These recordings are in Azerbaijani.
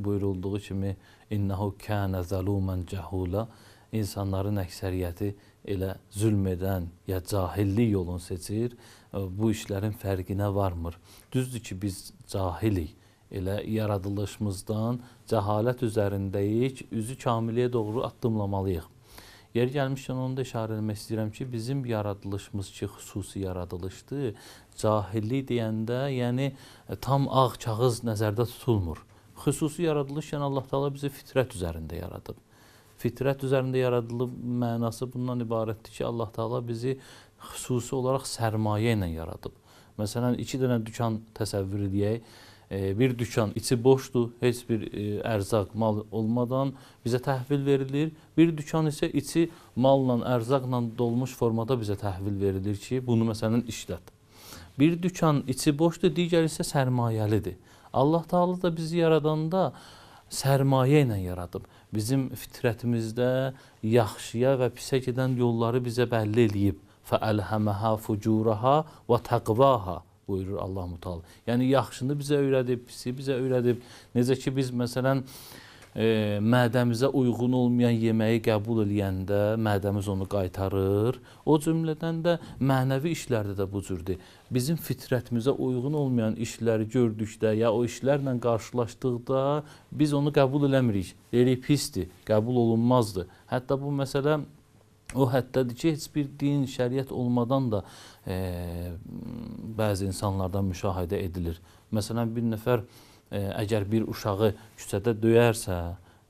buyurulduğu kimi innehu kana zaluman cahula, insanların əksəriyyəti elə zülm edən ya cahillik yolunu seçir, bu işlərin fərqinə varmır. Düzdür ki, biz cahilik, elə yaradılışımızdan cəhalət üzərindəyik, üzü kamiliyə doğru addımlamalıyıq. Yer gəlmişkən onu da işarə etmək istəyirəm ki, bizim yaradılışımız ki, xüsusi yaradılışdır. Cahillik deyəndə, yəni tam ağ kağız nəzərdə tutulmur. Xüsusi yaradılışkən Allah Teala bizi fitrət üzərində yaradıb. Fitrət üzərində yaradılıb mənası bundan ibarətdir ki, Allah Teala bizi xüsusi olaraq sərmayə ilə yaradıb. Məsələn, 2 dənə dükan təsəvvür edək. Bir dükan içi boşdur, heç bir ərzaq, mal olmadan bizə təhvil verilir. Bir dükan isə içi malla, ərzaqla dolmuş formada bizə təhvil verilir ki, bunu məsələn işlət. Bir dükan içi boşdur, digər isə sərmayəlidir. Allah Teala da bizi yaradanda sərmayə ilə yaradıb. Bizim fitrətimizdə yaxşıya və pisə gedən yolları bizə bəlli eləyib. فَأَلْهَمَهَا فُجُورَهَا وَتَقْوَاهَا buyurur Allah-u Teala. Yəni yaxşını bizə öyrədib, pisi bizə öyrədib. Necə ki biz məsələn mədəmizə uyğun olmayan yeməyi qəbul eləyəndə mədəmiz onu qaytarır. O cümlədən də mənəvi işlərdə də bu cürdür. Bizim fitrətimizə uyğun olmayan işləri gördükdə ya o işlərlə qarşılaşdıqda biz onu qəbul eləmirik. Deyirik pisdir, qəbul olunmazdır. Hətta bu məsələ o həddədir ki, heç bir din, şəriət olmadan da bəzi insanlardan müşahidə edilir. Məsələn, bir nəfər əgər bir uşağı küçədə döyərsə,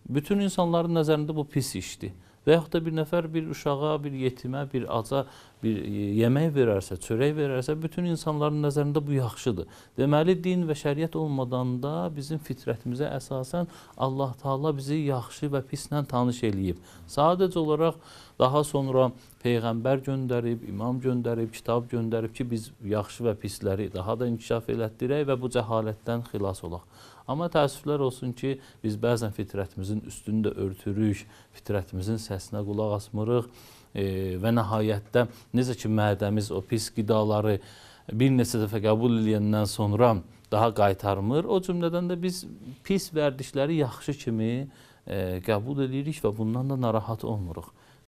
bütün insanların nəzərində bu pis işdir. Və yaxud da bir nəfər bir uşağa, bir yetimə, bir aca bir yemək verərsə, çörək verərsə, bütün insanların nəzərində bu yaxşıdır. Deməli, din və şəriət olmadan da bizim fitrətimizə əsasən Allah Teala bizi yaxşı və pislə tanış eləyib. Sadəcə olaraq daha sonra Peyğəmbər göndərib, imam göndərib, kitab göndərib ki, biz yaxşı və pisləri daha da inkişaf elətdirək və bu cəhalətdən xilas olaq. Amma təəssüflər olsun ki, biz bəzən fitrətimizin üstünü də örtürük, fitrətimizin səsinə qulaq asmırıq və nəhayətdə necə ki, mədəmiz o pis qidaları bir neçə dəfə qəbul edəndən sonra daha qaytarmır, o cümlədən də biz pis vərdişləri yaxşı kimi qəbul edirik və bundan da narahat olmuruq.